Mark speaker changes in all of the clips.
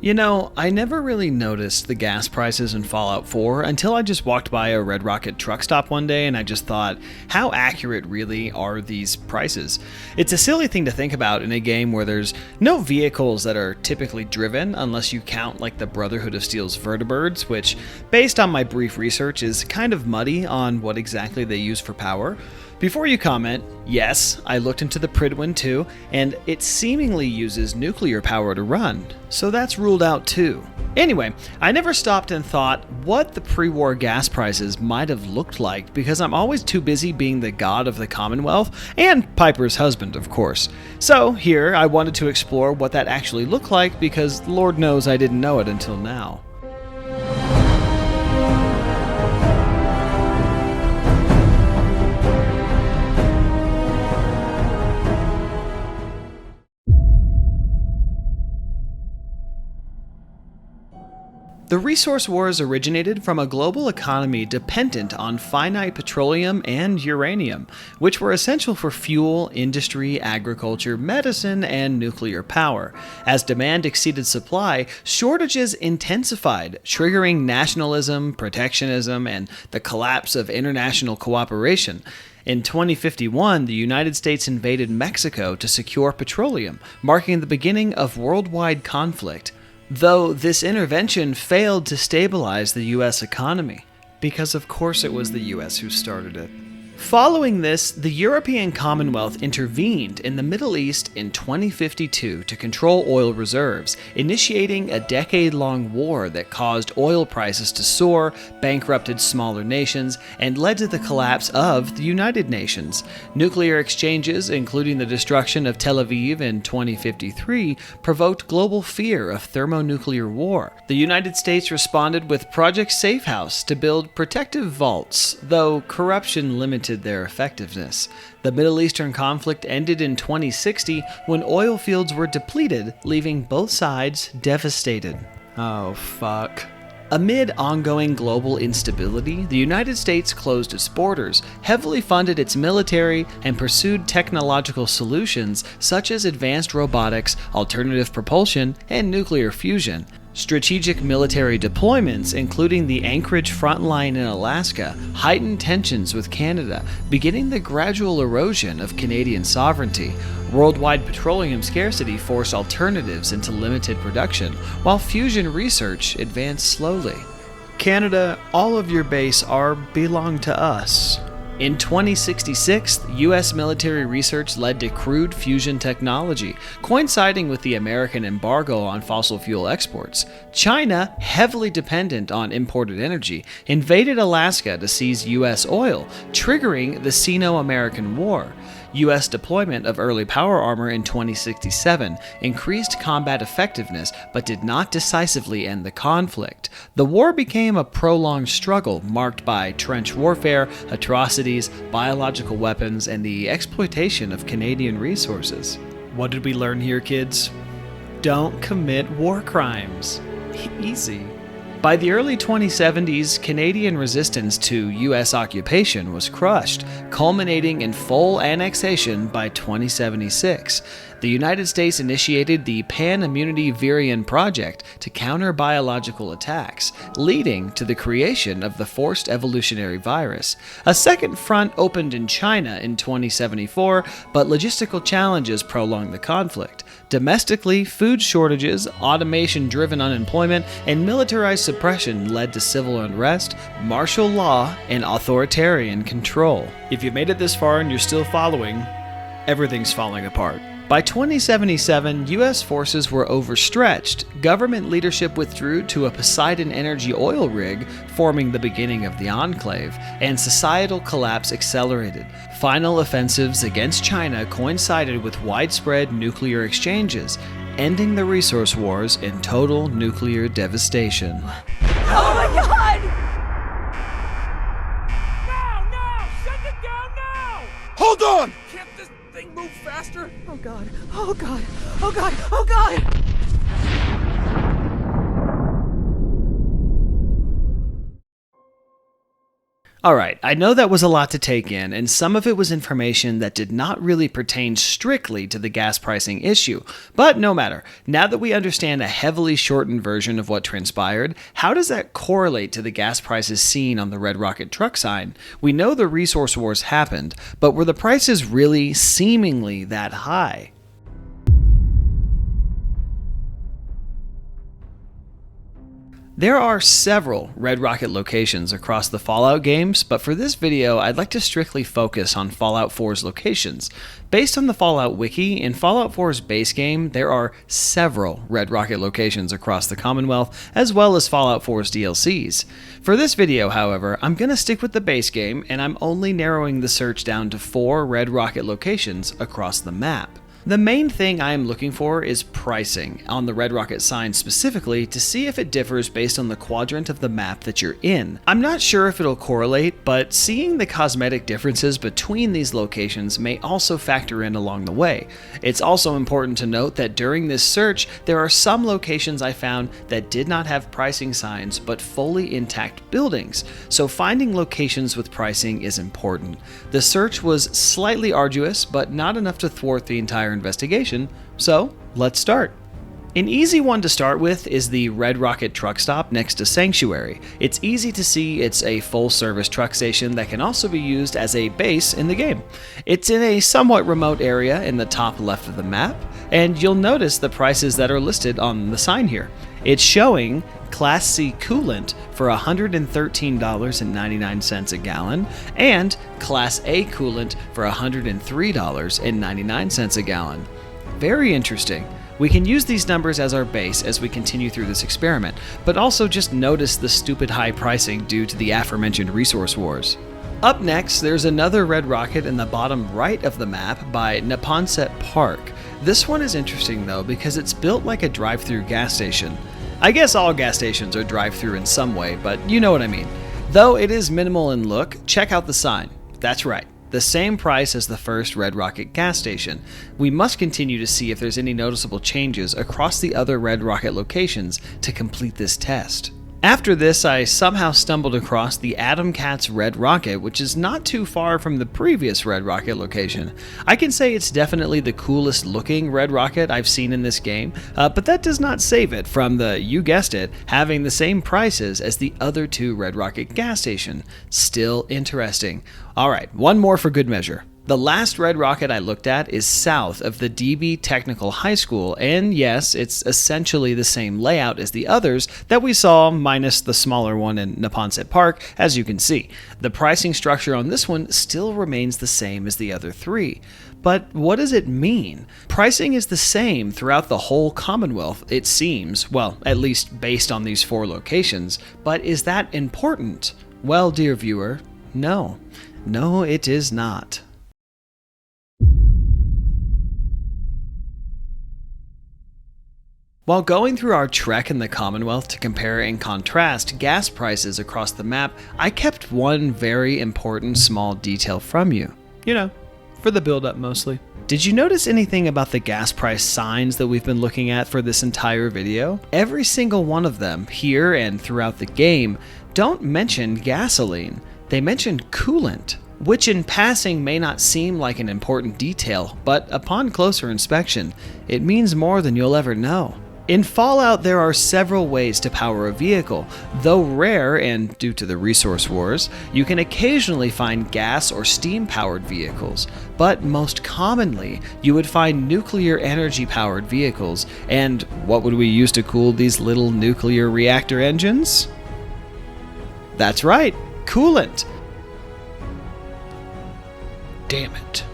Speaker 1: You know, I never really noticed the gas prices in Fallout 4 until I just walked by a Red Rocket truck stop one day and I just thought, how accurate really are these prices? It's a silly thing to think about in a game where there's no vehicles that are typically driven unless you count like the Brotherhood of Steel's vertibirds, which, based on my brief research, is kind of muddy on what exactly they use for power. Before you comment, yes, I looked into the Prydwen too, and it seemingly uses nuclear power to run, so that's ruled out too. Anyway, I never stopped and thought what the pre-war gas prices might have looked like because I'm always too busy being the god of the Commonwealth, and Piper's husband, of course. So here, I wanted to explore what that actually looked like because Lord knows I didn't know it until now. The resource wars originated from a global economy dependent on finite petroleum and uranium, which were essential for fuel, industry, agriculture, medicine, and nuclear power. As demand exceeded supply, shortages intensified, triggering nationalism, protectionism, and the collapse of international cooperation. In 2051, the United States invaded Mexico to secure petroleum, marking the beginning of worldwide conflict. Though this intervention failed to stabilize the U.S. economy, because of course it was the U.S. who started it. Following this, the European Commonwealth intervened in the Middle East in 2052 to control oil reserves, initiating a decade-long war that caused oil prices to soar, bankrupted smaller nations, and led to the collapse of the United Nations. Nuclear exchanges, including the destruction of Tel Aviv in 2053, provoked global fear of thermonuclear war. The United States responded with Project Safehouse to build protective vaults, though corruption limited their effectiveness. The Middle Eastern conflict ended in 2060 when oil fields were depleted, leaving both sides devastated. Oh, fuck. Amid ongoing global instability, the United States closed its borders, heavily funded its military, and pursued technological solutions such as advanced robotics, alternative propulsion, and nuclear fusion. Strategic military deployments, including the Anchorage front line in Alaska, heightened tensions with Canada, beginning the gradual erosion of Canadian sovereignty. Worldwide petroleum scarcity forced alternatives into limited production, while fusion research advanced slowly. Canada, all of your base belong to us. In 2066, U.S. military research led to crude fusion technology, coinciding with the American embargo on fossil fuel exports. China, heavily dependent on imported energy, invaded Alaska to seize U.S. oil, triggering the Sino-American War. U.S. deployment of early power armor in 2067 increased combat effectiveness but did not decisively end the conflict. The war became a prolonged struggle marked by trench warfare, atrocities, biological weapons, and the exploitation of Canadian resources. What did we learn here, kids? Don't commit war crimes. Easy. By the early 2070s, Canadian resistance to U.S. occupation was crushed, culminating in full annexation by 2076. The United States initiated the Pan-Immunity Virion Project to counter biological attacks, leading to the creation of the forced evolutionary virus. A second front opened in China in 2074, but logistical challenges prolonged the conflict. Domestically, food shortages, automation-driven unemployment, and militarized suppression led to civil unrest, martial law, and authoritarian control. If you've made it this far and you're still following, everything's falling apart. By 2077, U.S. forces were overstretched, government leadership withdrew to a Poseidon Energy oil rig, forming the beginning of the enclave, and societal collapse accelerated. Final offensives against China coincided with widespread nuclear exchanges, ending the resource wars in total nuclear devastation.
Speaker 2: Oh my God!
Speaker 3: No! Shut it down now!
Speaker 4: Hold on!
Speaker 3: Can't this thing move faster?
Speaker 2: Oh God! Oh God! Oh God! Oh God!
Speaker 1: Alright, I know that was a lot to take in, and some of it was information that did not really pertain strictly to the gas pricing issue. But no matter, now that we understand a heavily shortened version of what transpired, how does that correlate to the gas prices seen on the Red Rocket truck sign? We know the resource wars happened, but were the prices really seemingly that high? There are several Red Rocket locations across the Fallout games, but for this video I'd like to strictly focus on Fallout 4's locations. Based on the Fallout wiki, in Fallout 4's base game there are several Red Rocket locations across the Commonwealth, as well as Fallout 4's DLCs. For this video, however, I'm going to stick with the base game, and I'm only narrowing the search down to 4 Red Rocket locations across the map. The main thing I am looking for is pricing on the Red Rocket sign specifically to see if it differs based on the quadrant of the map that you're in. I'm not sure if it'll correlate, but seeing the cosmetic differences between these locations may also factor in along the way. It's also important to note that during this search, there are some locations I found that did not have pricing signs but fully intact buildings, so finding locations with pricing is important. The search was slightly arduous, but not enough to thwart the entire investigation, so let's start. An easy one to start with is the Red Rocket truck stop next to Sanctuary. It's easy to see it's a full-service truck station that can also be used as a base in the game. It's in a somewhat remote area in the top left of the map, and you'll notice the prices that are listed on the sign here. It's showing Class C coolant for $113.99 a gallon, and Class A coolant for $103.99 a gallon. Very interesting. We can use these numbers as our base as we continue through this experiment, but also just notice the stupid high pricing due to the aforementioned resource wars. Up next, there's another Red Rocket in the bottom right of the map by Neponset Park. This one is interesting though because it's built like a drive-through gas station. I guess all gas stations are drive-through in some way, but you know what I mean. Though it is minimal in look, check out the sign. That's right, the same price as the first Red Rocket gas station. We must continue to see if there's any noticeable changes across the other Red Rocket locations to complete this test. After this, I somehow stumbled across the Adam Cat's Red Rocket, which is not too far from the previous Red Rocket location. I can say it's definitely the coolest looking Red Rocket I've seen in this game, but that does not save it from you guessed it, having the same prices as the other 2 Red Rocket gas station. Still interesting. Alright, one more for good measure. The last Red Rocket I looked at is south of the DB Technical High School, and yes, it's essentially the same layout as the others that we saw, minus the smaller one in Neponset Park, as you can see. The pricing structure on this one still remains the same as the other 3. But what does it mean? Pricing is the same throughout the whole Commonwealth, it seems, well, at least based on these 4 locations, but is that important? Well, dear viewer, no. No, it is not. While going through our trek in the Commonwealth to compare and contrast gas prices across the map, I kept one very important small detail from you. You know, for the build-up mostly. Did you notice anything about the gas price signs that we've been looking at for this entire video? Every single one of them, here and throughout the game, don't mention gasoline. They mention coolant, which in passing may not seem like an important detail, but upon closer inspection, it means more than you'll ever know. In Fallout, there are several ways to power a vehicle. Though rare, and due to the resource wars, you can occasionally find gas or steam-powered vehicles. But most commonly, you would find nuclear energy-powered vehicles. And what would we use to cool these little nuclear reactor engines? That's right, coolant. Damn it.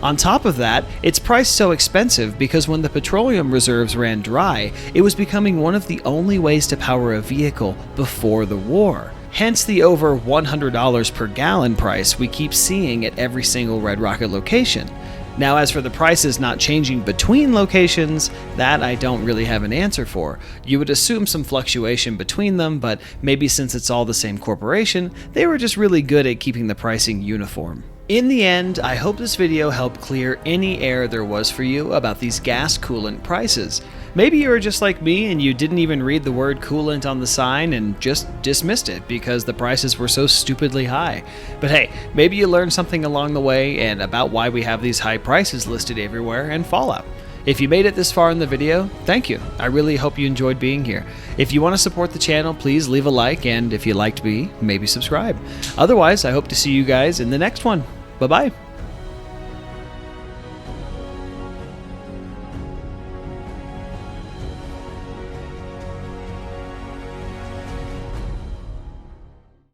Speaker 1: On top of that, it's priced so expensive because when the petroleum reserves ran dry, it was becoming one of the only ways to power a vehicle before the war. Hence the over $100 per gallon price we keep seeing at every single Red Rocket location. Now, as for the prices not changing between locations, that I don't really have an answer for. You would assume some fluctuation between them, but maybe since it's all the same corporation, they were just really good at keeping the pricing uniform. In the end, I hope this video helped clear any air there was for you about these gas coolant prices. Maybe you were just like me and you didn't even read the word coolant on the sign and just dismissed it because the prices were so stupidly high. But hey, maybe you learned something along the way and about why we have these high prices listed everywhere in Fallout. If you made it this far in the video, thank you. I really hope you enjoyed being here. If you want to support the channel, please leave a like, and if you liked me, maybe subscribe. Otherwise, I hope to see you guys in the next one. Bye-bye.